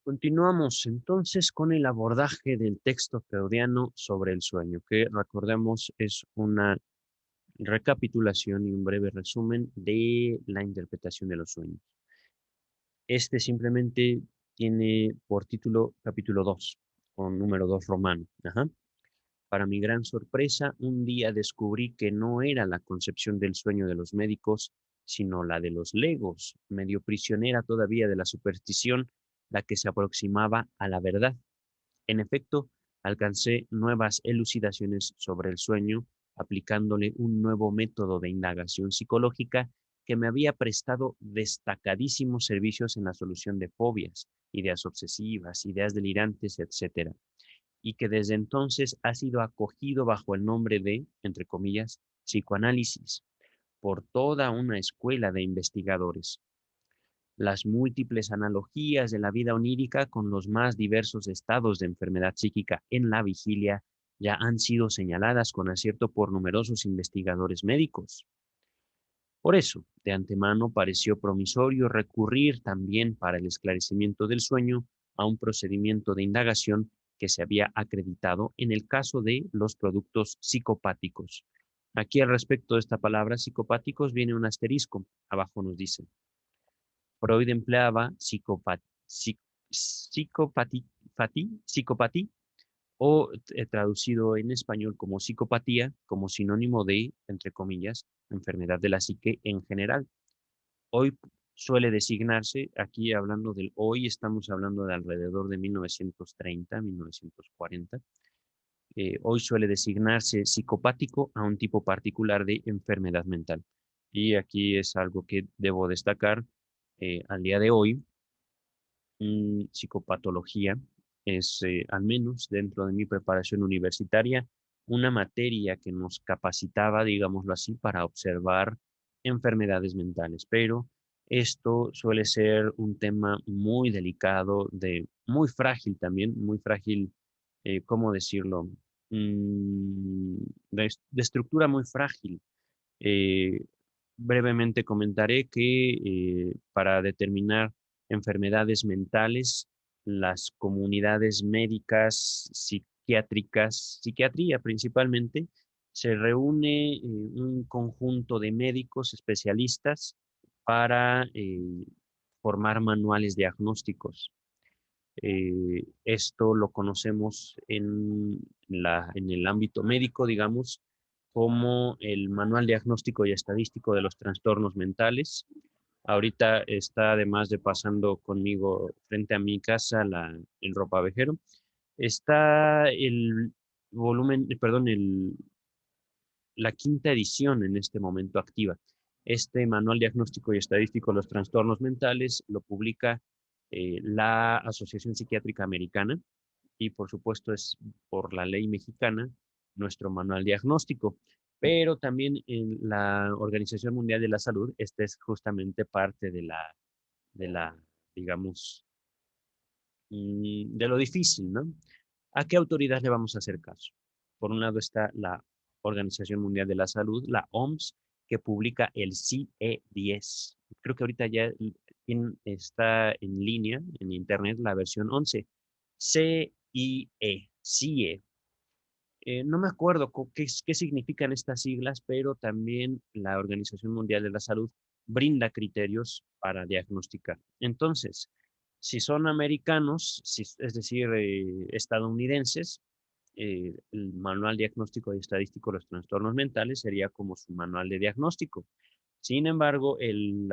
Continuamos entonces con el abordaje del texto freudiano sobre el sueño, que recordemos es una recapitulación y un breve resumen de la interpretación de los sueños. Este simplemente tiene por título capítulo 2, con número 2 romano. Ajá. Para mi gran sorpresa, un día descubrí que no era la concepción del sueño de los médicos, sino la de los legos, medio prisionera todavía de la superstición, la que se aproximaba a la verdad. En efecto, alcancé nuevas elucidaciones sobre el sueño, aplicándole un nuevo método de indagación psicológica que me había prestado destacadísimos servicios en la solución de fobias, ideas obsesivas, ideas delirantes, etcétera, y que desde entonces ha sido acogido bajo el nombre de, entre comillas, psicoanálisis, por toda una escuela de investigadores. Las múltiples analogías de la vida onírica con los más diversos estados de enfermedad psíquica en la vigilia ya han sido señaladas con acierto por numerosos investigadores médicos. Por eso, de antemano pareció promisorio recurrir también para el esclarecimiento del sueño a un procedimiento de indagación que se había acreditado en el caso de los productos psicopáticos. Aquí al respecto de esta palabra psicopáticos viene un asterisco. Abajo nos dice, Freud empleaba psicopatía o traducido en español como psicopatía como sinónimo de, entre comillas, enfermedad de la psique en general. Hoy suele designarse, aquí hablando del hoy, estamos hablando de alrededor de 1930, 1940. Hoy suele designarse psicopático a un tipo particular de enfermedad mental. Y aquí es algo que debo destacar al día de hoy. Psicopatología es, al menos dentro de mi preparación universitaria, una materia que nos capacitaba, digámoslo así, para observar enfermedades mentales. Pero esto suele ser un tema muy delicado, muy frágil también, muy frágil, ¿cómo decirlo? De estructura muy frágil. Eh, Brevemente comentaré que para determinar enfermedades mentales, las comunidades médicas, psiquiátricas, psiquiatría principalmente, se reúne un conjunto de médicos especialistas para formar manuales diagnósticos. Esto lo conocemos en el ámbito médico, digamos, como el Manual Diagnóstico y Estadístico de los Trastornos Mentales. Ahorita está además de pasando conmigo frente a mi casa el ropavejero. Está el volumen, perdón, la quinta edición en este momento activa. Este Manual Diagnóstico y Estadístico de los Trastornos Mentales lo publica la Asociación Psiquiátrica Americana y por supuesto es por la ley mexicana nuestro manual diagnóstico. Pero también en la Organización Mundial de la Salud, este es justamente parte de la, digamos, de lo difícil, ¿no? ¿A qué autoridad le vamos a hacer caso? Por un lado está la Organización Mundial de la Salud, la OMS, que publica el CIE-10. Creo que ahorita ya está en línea, en internet, la versión 11. CIE, CIE. No me acuerdo qué significan estas siglas, pero también la Organización Mundial de la Salud brinda criterios para diagnosticar. Entonces, si son americanos, es decir, estadounidenses, el Manual Diagnóstico y Estadístico de los Trastornos Mentales sería como su manual de diagnóstico. Sin embargo, el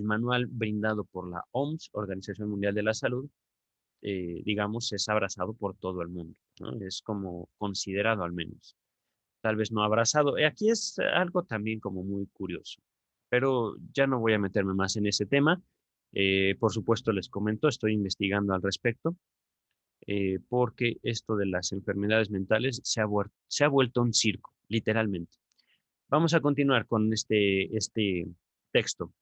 manual brindado por la OMS, Organización Mundial de la Salud, digamos, es abrazado por todo el mundo, ¿no? Es como considerado al menos. Tal vez no abrazado. Aquí es algo también como muy curioso, pero ya no voy a meterme más en ese tema. Por supuesto, les comento, estoy investigando al respecto, porque esto de las enfermedades mentales se ha vuelto un circo, literalmente. Vamos a continuar con este texto.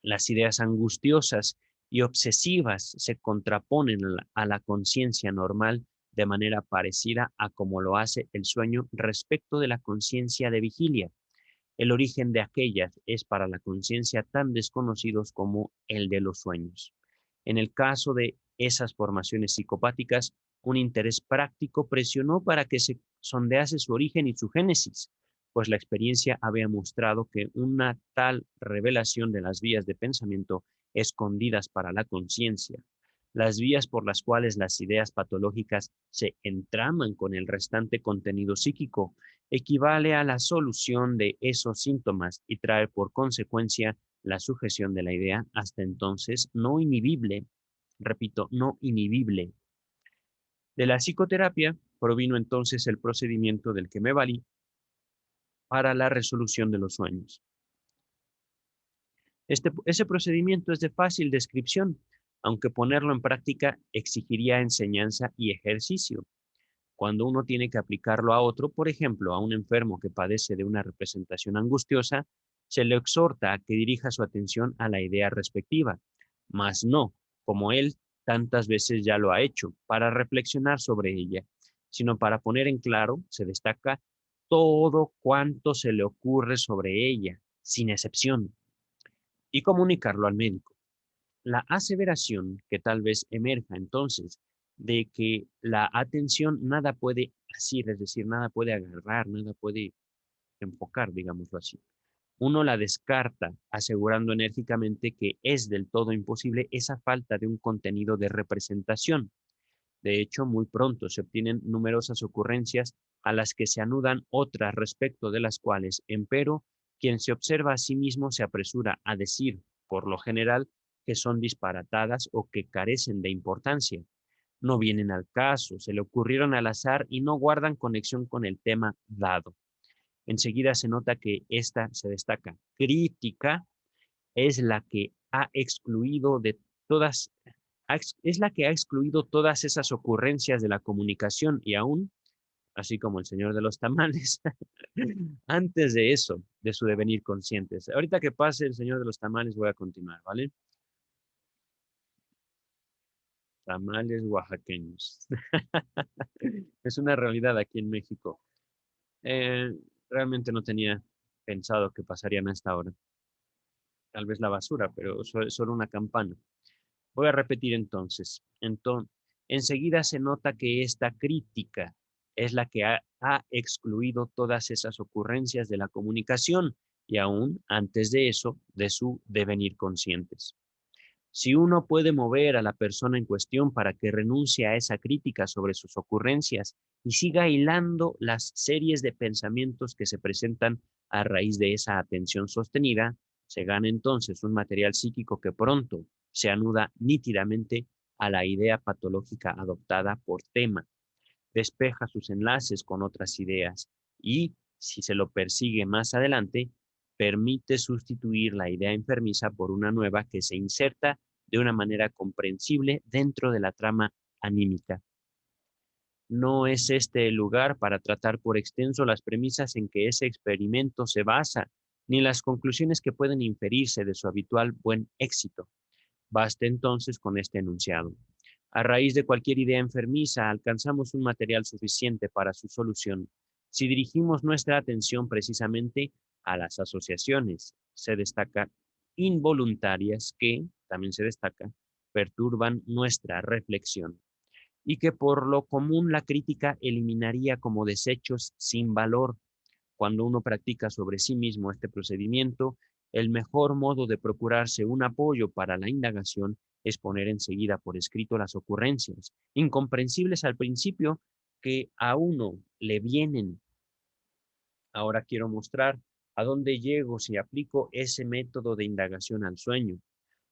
Las ideas angustiosas y obsesivas se contraponen a la conciencia normal de manera parecida a como lo hace el sueño respecto de la conciencia de vigilia. El origen de aquellas es para la conciencia tan desconocidos como el de los sueños. En el caso de esas formaciones psicopáticas, un interés práctico presionó para que se sondease su origen y su génesis, pues la experiencia había mostrado que una tal revelación de las vías de pensamiento escondidas para la conciencia, las vías por las cuales las ideas patológicas se entraman con el restante contenido psíquico, equivale a la solución de esos síntomas y trae por consecuencia la sujeción de la idea hasta entonces no inhibible, repito, no inhibible. De la psicoterapia provino entonces el procedimiento del que me valí para la resolución de los sueños. Ese procedimiento es de fácil descripción, aunque ponerlo en práctica exigiría enseñanza y ejercicio. Cuando uno tiene que aplicarlo a otro, por ejemplo, a un enfermo que padece de una representación angustiosa, se le exhorta a que dirija su atención a la idea respectiva, mas no, como él tantas veces ya lo ha hecho, para reflexionar sobre ella, sino para poner en claro, se destaca, todo cuanto se le ocurre sobre ella, sin excepción, y comunicarlo al médico. La aseveración que tal vez emerja entonces de que la atención nada puede asir, es decir, nada puede agarrar, nada puede enfocar, digámoslo así. Uno la descarta asegurando enérgicamente que es del todo imposible esa falta de un contenido de representación. De hecho, muy pronto se obtienen numerosas ocurrencias a las que se anudan otras respecto de las cuales, empero, quien se observa a sí mismo se apresura a decir, por lo general, que son disparatadas o que carecen de importancia. No vienen al caso, se le ocurrieron al azar y no guardan conexión con el tema dado. Enseguida se nota que esta se destaca. Crítica es la que ha excluido de todas es la que ha excluido todas esas ocurrencias de la comunicación y aún, así como el señor de los tamales, antes de eso, de su devenir conscientes. Ahorita que pase el señor de los tamales voy a continuar, ¿vale? Tamales oaxaqueños. Es una realidad aquí en México. Eh, Realmente no tenía pensado que pasarían a esta hora. Tal vez la basura, pero es solo una campana. Voy a repetir entonces. Enseguida se nota que esta crítica es la que ha excluido todas esas ocurrencias de la comunicación y aún antes de eso, de su devenir conscientes. Si uno puede mover a la persona en cuestión para que renuncie a esa crítica sobre sus ocurrencias y siga hilando las series de pensamientos que se presentan a raíz de esa atención sostenida, se gana entonces un material psíquico que pronto se anuda nítidamente a la idea patológica adoptada por tema, despeja sus enlaces con otras ideas y, si se lo persigue más adelante, permite sustituir la idea enfermiza por una nueva que se inserta de una manera comprensible dentro de la trama anímica. No es este el lugar para tratar por extenso las premisas en que ese experimento se basa, ni las conclusiones que pueden inferirse de su habitual buen éxito. Basta entonces con este enunciado. A raíz de cualquier idea enfermiza, alcanzamos un material suficiente para su solución si dirigimos nuestra atención precisamente a las asociaciones, se destaca, involuntarias que, también se destaca, perturban nuestra reflexión y que por lo común la crítica eliminaría como desechos sin valor. Cuando uno practica sobre sí mismo este procedimiento, el mejor modo de procurarse un apoyo para la indagación es poner enseguida por escrito las ocurrencias, incomprensibles al principio, que a uno le vienen. Ahora quiero mostrar a dónde llego si aplico ese método de indagación al sueño.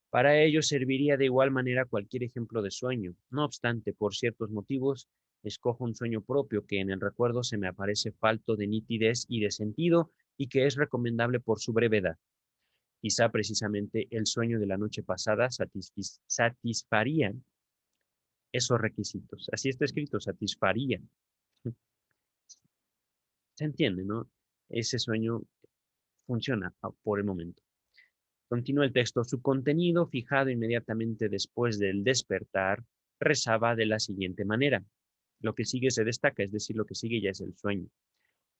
Para ello serviría de igual manera cualquier ejemplo de sueño. No obstante, por ciertos motivos, escojo un sueño propio que en el recuerdo se me aparece falto de nitidez y de sentido y que es recomendable por su brevedad. Quizá precisamente el sueño de la noche pasada satisfaría esos requisitos. Así está escrito, satisfaría. Se entiende, ¿no? Ese sueño funciona por el momento. Continúa el texto. Su contenido, fijado inmediatamente después del despertar, rezaba de la siguiente manera. Lo que sigue se destaca, es decir, lo que sigue ya es el sueño.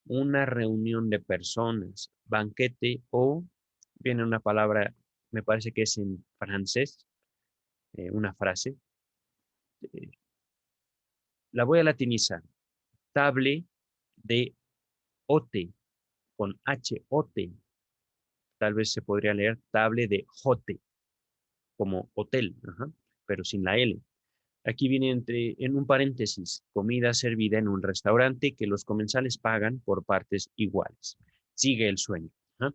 Una reunión de personas, banquete o, viene una palabra, me parece que es en francés, una frase, La voy a latinizar. Table de ote, con H-O-T. Tal vez se podría leer table de jote, como hotel, ajá, pero sin la L. Aquí viene en un paréntesis, comida servida en un restaurante que los comensales pagan por partes iguales. Sigue el sueño. ¿Ah?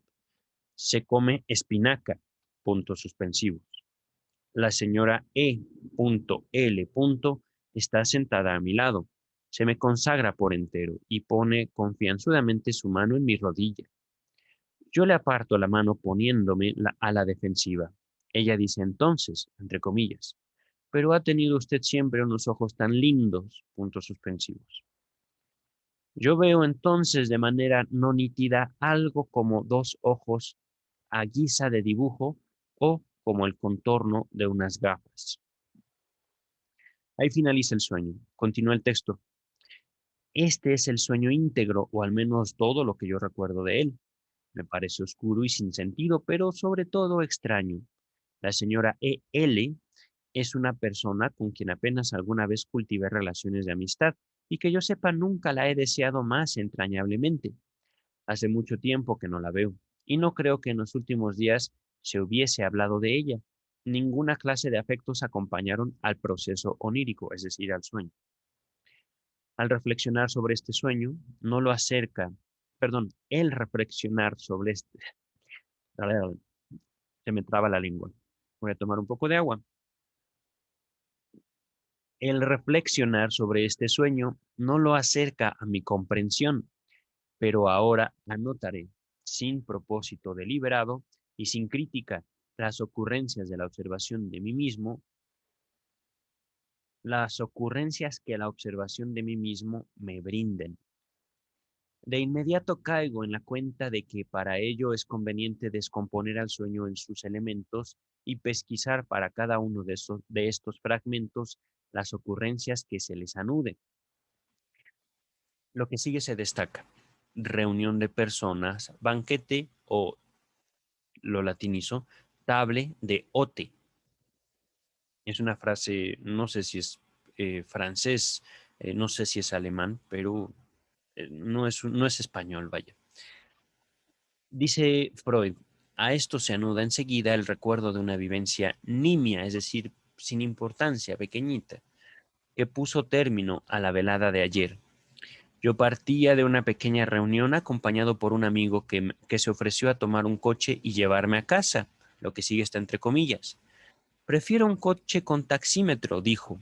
Se come espinaca, puntos suspensivos. La señora E.L. está sentada a mi lado. Se me consagra por entero y pone confianzudamente su mano en mi rodilla. Yo le aparto la mano poniéndome a la defensiva. Ella dice entonces, entre comillas, pero ha tenido usted siempre unos ojos tan lindos, puntos suspensivos. Yo veo entonces de manera no nítida algo como dos ojos a guisa de dibujo o como el contorno de unas gafas. Ahí finaliza el sueño. Continúa el texto. Este es el sueño íntegro, o al menos todo lo que yo recuerdo de él. Me parece oscuro y sin sentido, pero sobre todo extraño. La señora E.L. es una persona con quien apenas alguna vez cultivé relaciones de amistad y que yo sepa nunca la he deseado más entrañablemente. Hace mucho tiempo que no la veo y no creo que en los últimos días se hubiese hablado de ella. Ninguna clase de afectos acompañaron al proceso onírico, es decir, al sueño. Al reflexionar sobre este sueño, no lo acerca, perdón, el reflexionar sobre este, se me traba la lengua. Voy a tomar un poco de agua. El reflexionar sobre este sueño no lo acerca a mi comprensión, pero ahora anotaré, sin propósito deliberado y sin crítica, las ocurrencias de la observación de mí mismo, las ocurrencias que la observación de mí mismo me brinden. De inmediato caigo en la cuenta de que para ello es conveniente descomponer al sueño en sus elementos y pesquisar para cada uno de estos fragmentos las ocurrencias que se les anuden. Lo que sigue se destaca. Reunión de personas, banquete o, lo latinizo, table de ote. Es una frase, no sé si es francés, no sé si es alemán, pero no es español, vaya. Dice Freud, a esto se anuda enseguida el recuerdo de una vivencia nimia, es decir, sin importancia, pequeñita, que puso término a la velada de ayer. Yo partía de una pequeña reunión acompañado por un amigo que se ofreció a tomar un coche y llevarme a casa. Lo que sigue está entre comillas. Prefiero un coche con taxímetro, dijo.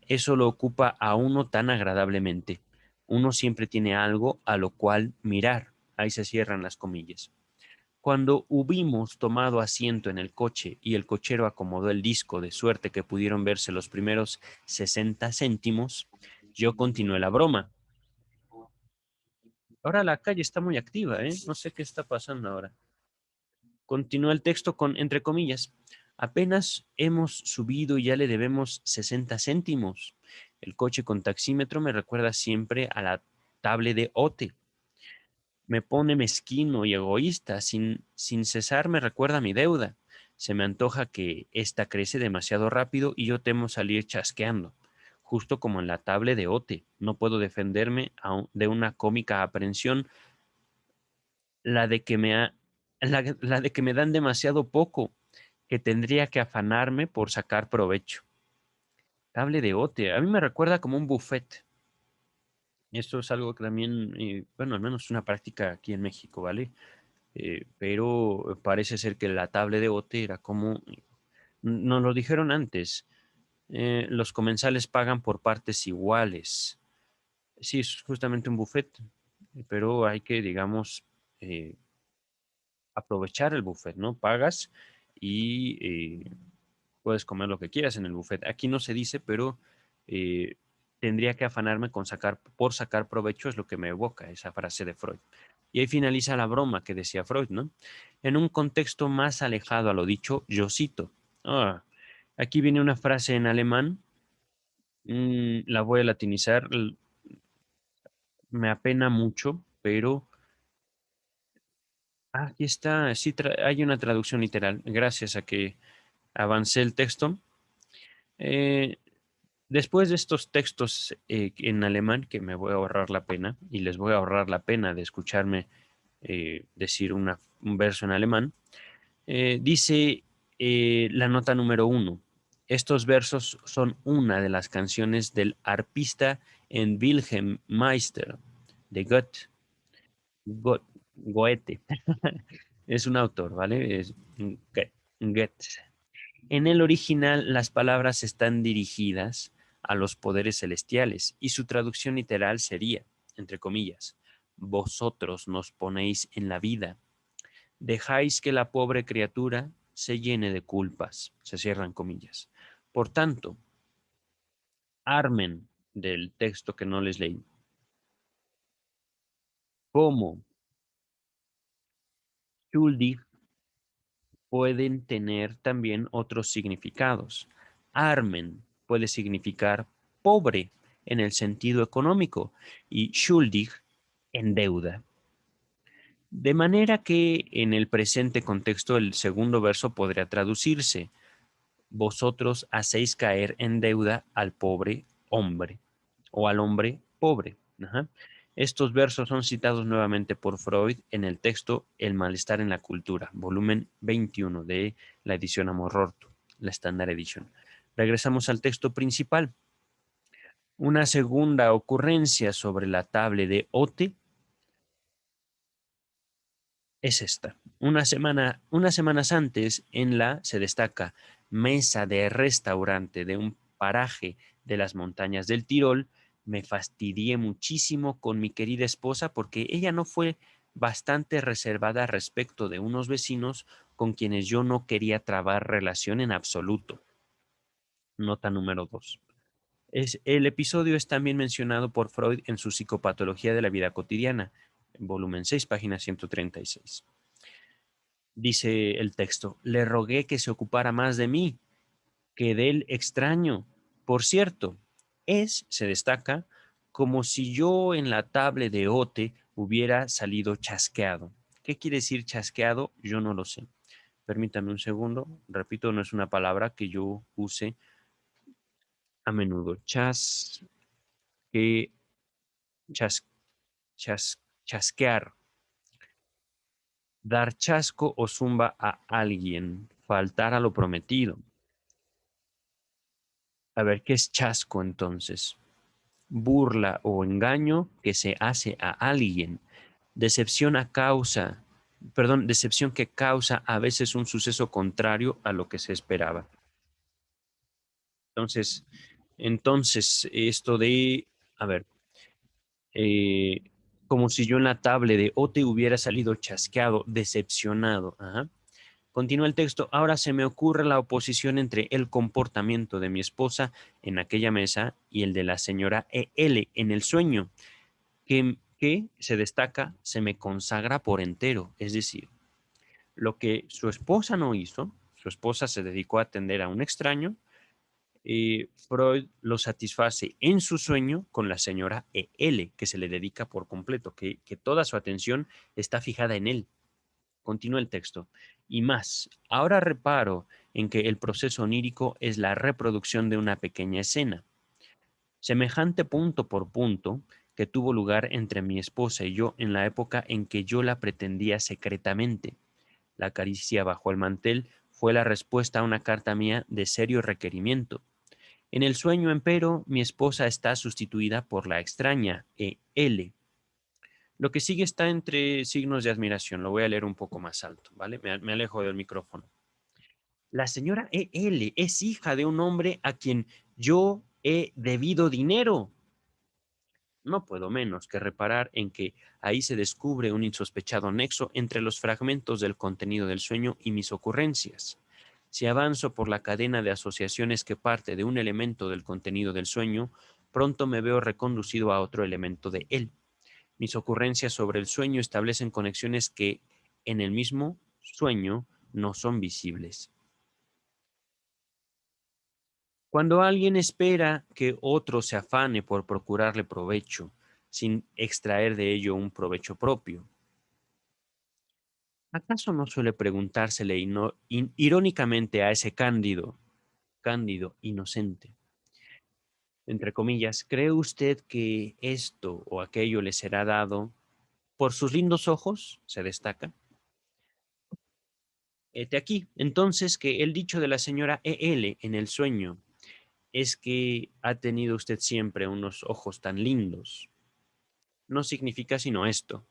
Eso lo ocupa a uno tan agradablemente. Uno siempre tiene algo a lo cual mirar. Ahí se cierran las comillas. Cuando hubimos tomado asiento en el coche y el cochero acomodó el disco de suerte que pudieron verse los primeros 60 céntimos, yo continué la broma. Ahora la calle está muy activa, ¿eh? No sé qué está pasando ahora. Continúa el texto con entre comillas. Apenas hemos subido y ya le debemos 60 céntimos. El coche con taxímetro me recuerda siempre a la tabla de Ote. Me pone mezquino y egoísta. Sin cesar me recuerda mi deuda. Se me antoja que esta crece demasiado rápido y yo temo salir chasqueando. Justo como en la tabla de Ote. No puedo defenderme de una cómica aprensión la de que la de que me dan demasiado poco, que tendría que afanarme por sacar provecho. Cable de ote, a mí me recuerda como un buffet. Esto es algo que también, bueno, al menos una práctica aquí en México, ¿vale? Pero parece ser que la tabla de ote era como, nos lo dijeron antes, los comensales pagan por partes iguales. Sí, es justamente un buffet, pero hay que, digamos, aprovechar el buffet, ¿no? Pagas y puedes comer lo que quieras en el buffet. Aquí no se dice, pero eh, tendría que afanarme por sacar provecho, es lo que me evoca esa frase de Freud. Y ahí finaliza la broma que decía Freud, ¿no? En un contexto más alejado a lo dicho, yo cito. Ah, aquí viene una frase en alemán, la voy a latinizar, me apena mucho, pero aquí está, sí, hay una traducción literal, gracias a que avancé el texto. Eh, Después de estos textos en alemán, que me voy a ahorrar la pena, y les voy a ahorrar la pena de escucharme decir un verso en alemán, dice la nota número 1. Estos versos son una de las canciones del arpista en Wilhelm Meister de Go- Goethe. Es un autor, ¿vale? Es Goethe. En el original, las palabras están dirigidas a los poderes celestiales y su traducción literal sería, entre comillas, vosotros nos ponéis en la vida, dejáis que la pobre criatura se llene de culpas, se cierran comillas. Por tanto, armen del texto que no les leí, como schuldig pueden tener también otros significados. Armen puede significar pobre en el sentido económico y schuldig en deuda. De manera que en el presente contexto el segundo verso podría traducirse: vosotros hacéis caer en deuda al pobre hombre o al hombre pobre. Ajá. Estos versos son citados nuevamente por Freud en el texto El malestar en la cultura, volumen 21 de la edición Amororto, la Standard Edition. Regresamos al texto principal. Una segunda ocurrencia sobre la tabla de Ote es esta. Unas semanas antes, en la se destaca mesa de restaurante de un paraje de las montañas del Tirol, me fastidié muchísimo con mi querida esposa porque ella no fue bastante reservada respecto de unos vecinos con quienes yo no quería trabar relación en absoluto. Nota número 2. El episodio es también mencionado por Freud en su Psicopatología de la vida cotidiana, en volumen 6, página 136. Dice el texto: le rogué que se ocupara más de mí que del extraño. Por cierto, se destaca, como si yo en la tabla de Ote hubiera salido chasqueado. ¿Qué quiere decir chasqueado? Yo no lo sé. Permítame un segundo. Repito, no es una palabra que yo use a menudo. Que, chas, chasquear. Dar chasco o zumba a alguien. Faltar a lo prometido. A ver, ¿qué es chasco entonces? Burla o engaño que se hace a alguien. Decepción a causa, decepción que causa a veces un suceso contrario a lo que se esperaba. Entonces, esto de, a ver, eh, como si yo en la tabla de o te hubiera salido chasqueado, decepcionado. Ajá. Continúa el texto. Ahora se me ocurre la oposición entre el comportamiento de mi esposa en aquella mesa y el de la señora E.L. en el sueño, que se destaca, se me consagra por entero. Es decir, lo que su esposa no hizo, su esposa se dedicó a atender a un extraño, Freud lo satisface en su sueño con la señora E.L., que se le dedica por completo, que toda su atención está fijada en él. Continúa el texto. Y más, ahora reparo en que el proceso onírico es la reproducción de una pequeña escena, semejante punto por punto que tuvo lugar entre mi esposa y yo en la época en que yo la pretendía secretamente. La caricia bajo el mantel fue la respuesta a una carta mía de serio requerimiento. En el sueño, empero, mi esposa está sustituida por la extraña E.L. Lo que sigue está entre signos de admiración. Lo voy a leer un poco más alto, ¿vale? Me alejo del micrófono. La señora E.L. es hija de un hombre a quien yo he debido dinero. No puedo menos que reparar en que ahí se descubre un insospechado nexo entre los fragmentos del contenido del sueño y mis ocurrencias. Si avanzo por la cadena de asociaciones que parte de un elemento del contenido del sueño, pronto me veo reconducido a otro elemento de él. Mis ocurrencias sobre el sueño establecen conexiones que en el mismo sueño no son visibles. Cuando alguien espera que otro se afane por procurarle provecho, sin extraer de ello un provecho propio, ¿acaso no suele preguntársele irónicamente a ese cándido inocente? Entre comillas, ¿cree usted que esto o aquello le será dado por sus lindos ojos? Se destaca. Hete aquí, entonces, que el dicho de la señora E.L. en el sueño es que ha tenido usted siempre unos ojos tan lindos. No significa sino esto.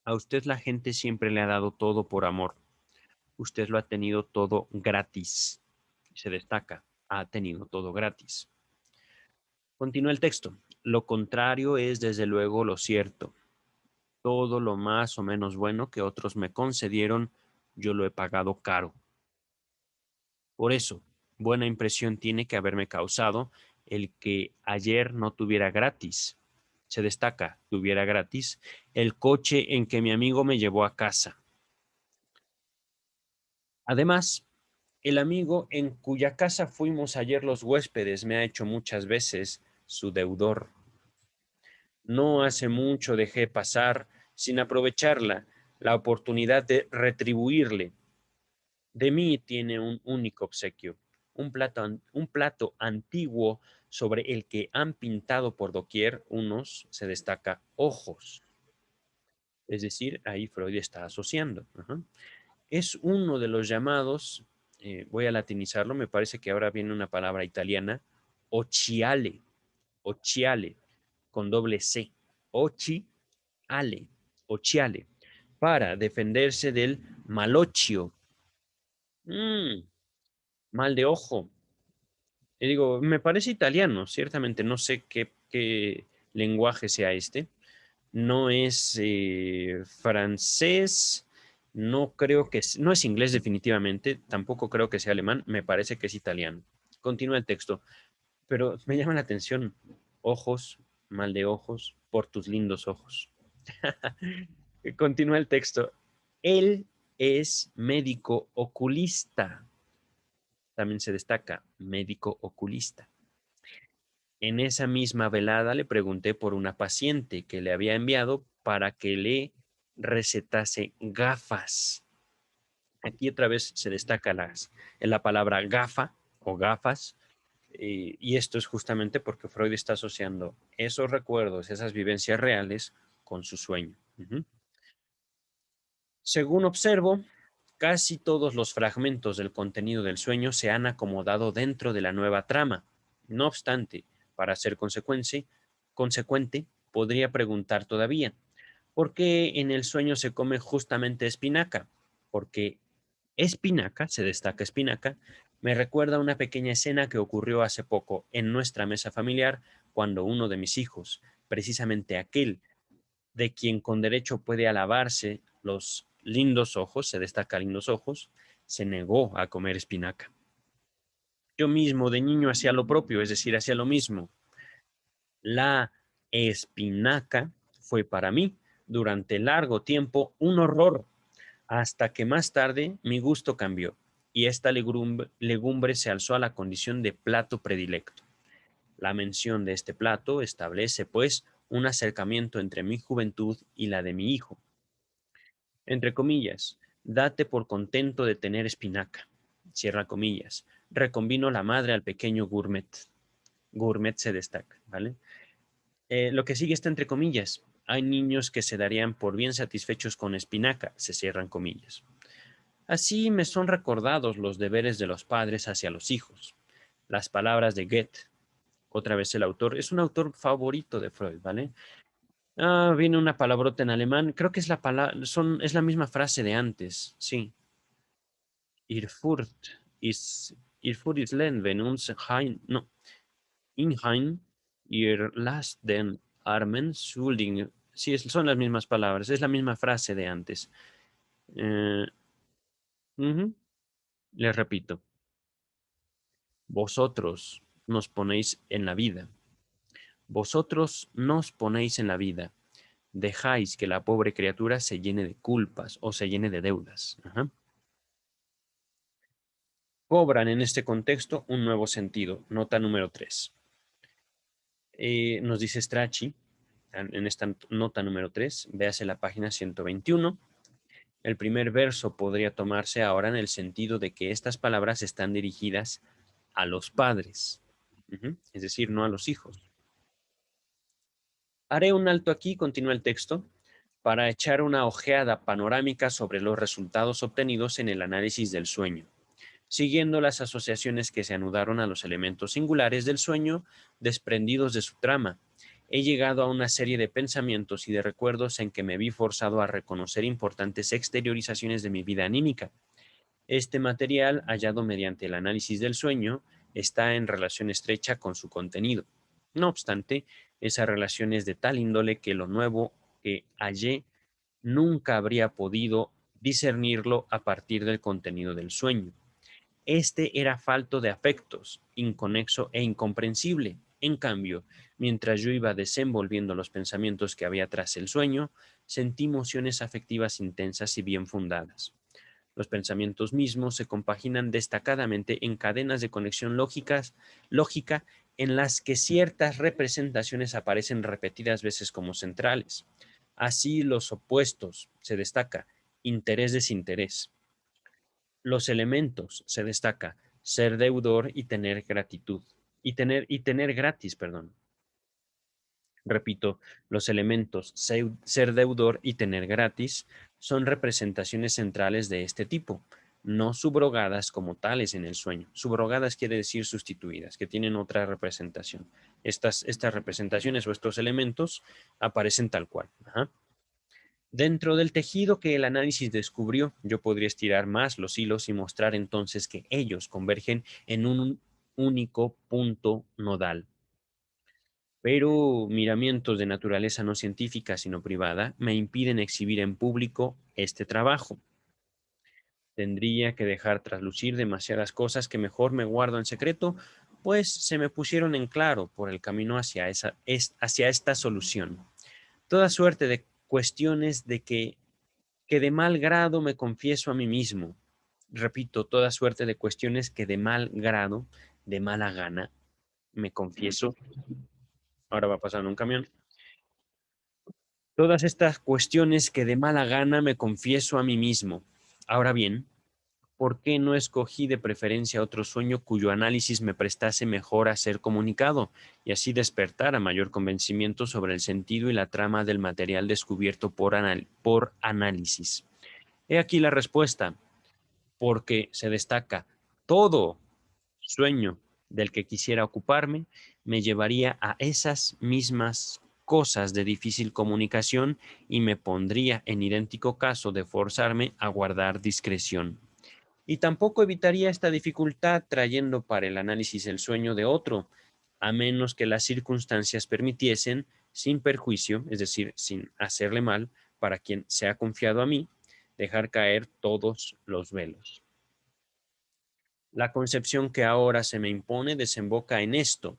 A usted la gente siempre le ha dado todo por amor. Usted lo ha tenido todo gratis. Se destaca, ha tenido todo gratis. Continúa el texto. Lo contrario es desde luego lo cierto. Todo lo más o menos bueno que otros me concedieron, yo lo he pagado caro. Por eso, buena impresión tiene que haberme causado el que ayer no tuviera gratis. Se destaca, tuviera gratis, el coche en que mi amigo me llevó a casa. Además, el amigo en cuya casa fuimos ayer los huéspedes me ha hecho muchas veces su deudor. No hace mucho dejé pasar, sin aprovecharla, la oportunidad de retribuirle. De mí tiene un único obsequio, un plato antiguo sobre el que han pintado por doquier unos, se destaca, ojos. Es decir, ahí Freud está asociando. Ajá. Es uno de los llamados, voy a latinizarlo, me parece que ahora viene una palabra italiana, occhiale, occhiale, con doble C, occhiale, occhiale, para defenderse del malochio, mm, mal de ojo. Y digo, me parece italiano, ciertamente, no sé qué lenguaje sea este. No es francés, no creo que, no es inglés definitivamente, tampoco creo que sea alemán, me parece que es italiano. Continúa el texto, pero me llama la atención, ojos, mal de ojos, por tus lindos ojos. Continúa el texto, él es médico oculista, también se destaca, médico oculista. En esa misma velada le pregunté por una paciente que le había enviado para que le recetase gafas. Aquí otra vez se destaca en la palabra gafa o gafas, y esto es justamente porque Freud está asociando esos recuerdos, esas vivencias reales con su sueño. Ujú. Según observo, casi todos los fragmentos del contenido del sueño se han acomodado dentro de la nueva trama. No obstante, para ser consecuente, podría preguntar todavía, ¿por qué en el sueño se come justamente espinaca? Porque espinaca, se destaca espinaca, me recuerda una pequeña escena que ocurrió hace poco en nuestra mesa familiar cuando uno de mis hijos, precisamente aquel de quien con derecho puede alabarse los lindos ojos, se destaca lindos ojos, se negó a comer espinaca. Yo mismo de niño hacía lo propio, es decir, hacía lo mismo. La espinaca fue para mí durante largo tiempo un horror, hasta que más tarde mi gusto cambió y esta legumbre se alzó a la condición de plato predilecto. La mención de este plato establece, pues, un acercamiento entre mi juventud y la de mi hijo. Entre comillas, date por contento de tener espinaca. Cierra comillas. Reconvino la madre al pequeño gourmet. Gourmet se destaca, ¿vale? Lo que sigue está entre comillas. Hay niños que se darían por bien satisfechos con espinaca, se cierran comillas. Así me son recordados los deberes de los padres hacia los hijos. Las palabras de Goethe, otra vez el autor, es un autor favorito de Freud, ¿vale? Ah, viene una palabrota en alemán, creo que es es la misma frase de antes, sí. Irrfurt Irrfurt ist Len, wenn uns hein, no, Inheim, ihr lasst den Armen schuldigen. Sí, son las mismas palabras, es la misma frase de antes. Eh, ujú, les repito, vosotros nos ponéis en la vida. Vosotros nos ponéis en la vida. Dejáis que la pobre criatura se llene de culpas o se llene de deudas. Ajá. Cobran en este contexto un nuevo sentido. Nota número 3. Nos dice Strachey, en esta nota número 3, véase la página 121. El primer verso podría tomarse ahora en el sentido de que estas palabras están dirigidas a los padres. Es decir, no a los hijos. Haré un alto aquí, continúa el texto, para echar una ojeada panorámica sobre los resultados obtenidos en el análisis del sueño, siguiendo las asociaciones que se anudaron a los elementos singulares del sueño desprendidos de su trama. He llegado a una serie de pensamientos y de recuerdos en que me vi forzado a reconocer importantes exteriorizaciones de mi vida anímica. Este material, hallado mediante el análisis del sueño, está en relación estrecha con su contenido. No obstante, esa relación es de tal índole que lo nuevo que hallé nunca habría podido discernirlo a partir del contenido del sueño. Este era falto de afectos, inconexo e incomprensible. En cambio, mientras yo iba desenvolviendo los pensamientos que había tras el sueño, sentí emociones afectivas intensas y bien fundadas. Los pensamientos mismos se compaginan destacadamente en cadenas de conexión lógica en las que ciertas representaciones aparecen repetidas veces como centrales. Así los opuestos se destaca interés-desinterés. Los elementos se destaca ser deudor y tener gratitud. Y tener gratis, perdón. Repito, los elementos ser deudor y tener gratis son representaciones centrales de este tipo, no subrogadas como tales en el sueño. Subrogadas quiere decir sustituidas, que tienen otra representación. Estas representaciones o estos elementos aparecen tal cual. Ajá. Dentro del tejido que el análisis descubrió, yo podría estirar más los hilos y mostrar entonces que ellos convergen en un único punto nodal. Pero miramientos de naturaleza no científica, sino privada, me impiden exhibir en público este trabajo. Tendría que dejar traslucir demasiadas cosas que mejor me guardo en secreto, pues se me pusieron en claro por el camino hacia esta solución. Toda suerte de cuestiones que de mal grado me confieso a mí mismo. Repito, toda suerte de cuestiones que de mal grado, de mala gana, me confieso. Ahora va pasando un camión. Todas estas cuestiones que de mala gana me confieso a mí mismo. Ahora bien, ¿por qué no escogí de preferencia otro sueño cuyo análisis me prestase mejor a ser comunicado y así despertar a mayor convencimiento sobre el sentido y la trama del material descubierto por análisis? He aquí la respuesta, porque se destaca todo sueño del que quisiera ocuparme me llevaría a esas mismas cosas de difícil comunicación y me pondría en idéntico caso de forzarme a guardar discreción. Y tampoco evitaría esta dificultad trayendo para el análisis el sueño de otro, a menos que las circunstancias permitiesen, sin perjuicio, es decir, sin hacerle mal, para quien se ha confiado a mí, dejar caer todos los velos. La concepción que ahora se me impone desemboca en esto.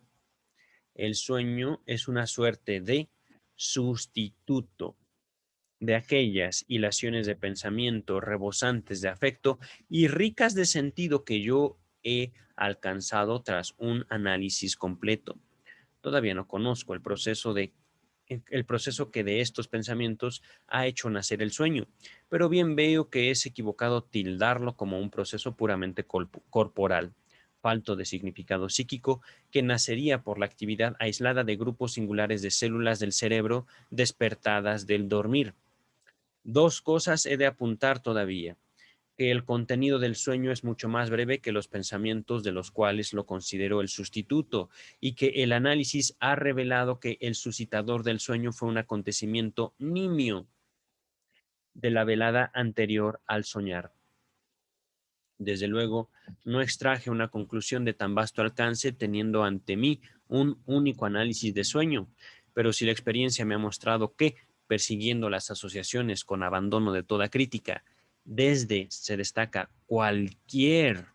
El sueño es una suerte de sustituto de aquellas hilaciones de pensamiento rebosantes de afecto y ricas de sentido que yo he alcanzado tras un análisis completo. Todavía no conozco el proceso que de estos pensamientos ha hecho nacer el sueño, pero bien veo que es equivocado tildarlo como un proceso puramente corporal, falto de significado psíquico, que nacería por la actividad aislada de grupos singulares de células del cerebro despertadas del dormir. Dos cosas he de apuntar todavía: que el contenido del sueño es mucho más breve que los pensamientos de los cuales lo consideró el sustituto, y que el análisis ha revelado que el suscitador del sueño fue un acontecimiento nimio de la velada anterior al soñar. Desde luego, no extraje una conclusión de tan vasto alcance teniendo ante mí un único análisis de sueño, pero si la experiencia me ha mostrado que, persiguiendo las asociaciones con abandono de toda crítica, desde se destaca cualquier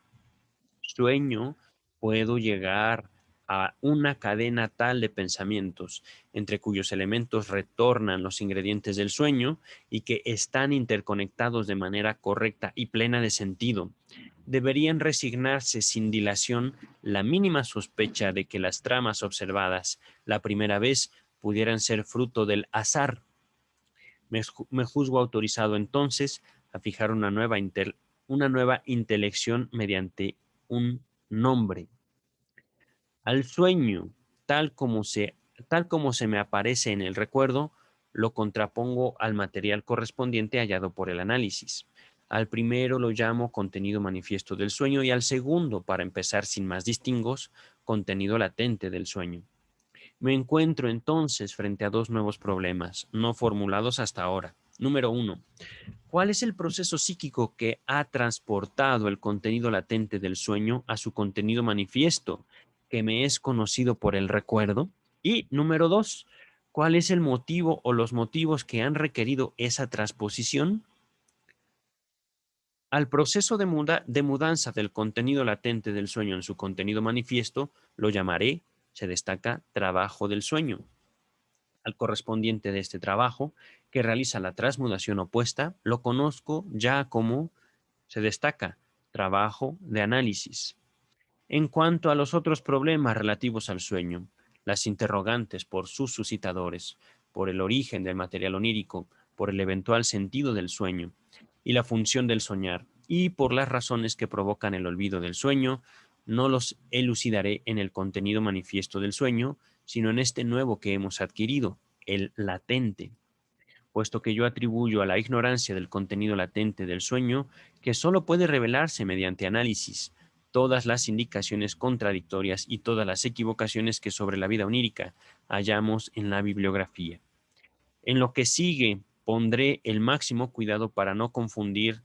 sueño, puedo llegar a una cadena tal de pensamientos, entre cuyos elementos retornan los ingredientes del sueño y que están interconectados de manera correcta y plena de sentido. Deberían resignarse sin dilación la mínima sospecha de que las tramas observadas la primera vez pudieran ser fruto del azar. Me juzgo autorizado entonces a fijar una nueva intelección mediante un nombre. Al sueño, tal como se me aparece en el recuerdo, lo contrapongo al material correspondiente hallado por el análisis. Al primero lo llamo contenido manifiesto del sueño y al segundo, para empezar sin más distingos, contenido latente del sueño. Me encuentro entonces frente a dos nuevos problemas, no formulados hasta ahora. Número uno, ¿cuál es el proceso psíquico que ha transportado el contenido latente del sueño a su contenido manifiesto, que me es conocido por el recuerdo? Y número dos, ¿cuál es el motivo o los motivos que han requerido esa transposición? Al proceso de mudanza del contenido latente del sueño en su contenido manifiesto, lo llamaré, se destaca, trabajo del sueño. Al correspondiente de este trabajo, que realiza la transmutación opuesta, lo conozco ya como, se destaca, trabajo de análisis. En cuanto a los otros problemas relativos al sueño, las interrogantes por sus suscitadores, por el origen del material onírico, por el eventual sentido del sueño y la función del soñar, y por las razones que provocan el olvido del sueño, no los elucidaré en el contenido manifiesto del sueño, sino en este nuevo que hemos adquirido, el latente, puesto que yo atribuyo a la ignorancia del contenido latente del sueño, que sólo puede revelarse mediante análisis, todas las indicaciones contradictorias y todas las equivocaciones que sobre la vida onírica hallamos en la bibliografía. En lo que sigue, pondré el máximo cuidado para no confundir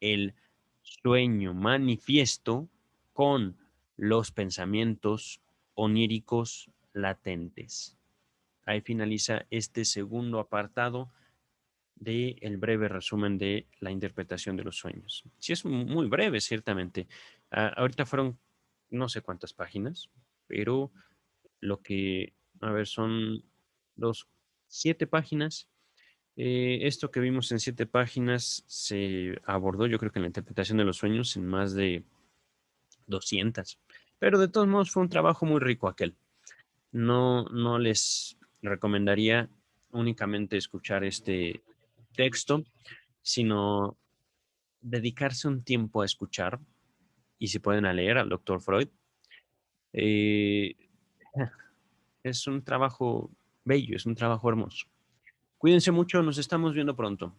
el sueño manifiesto con los pensamientos oníricos latentes. Ahí finaliza este segundo apartado de el breve resumen de la interpretación de los sueños. Sí, es muy breve, ciertamente. Ahorita fueron no sé cuántas páginas, pero lo que, a ver, son dos, 7 páginas. Esto que vimos en 7 páginas se abordó, yo creo que en la interpretación de los sueños, en más de 200. Pero de todos modos fue un trabajo muy rico aquel. No les recomendaría únicamente escuchar este texto, sino dedicarse un tiempo a escuchar y si pueden a leer al doctor Freud. Eh, es un trabajo bello, es un trabajo hermoso. Cuídense mucho, nos estamos viendo pronto.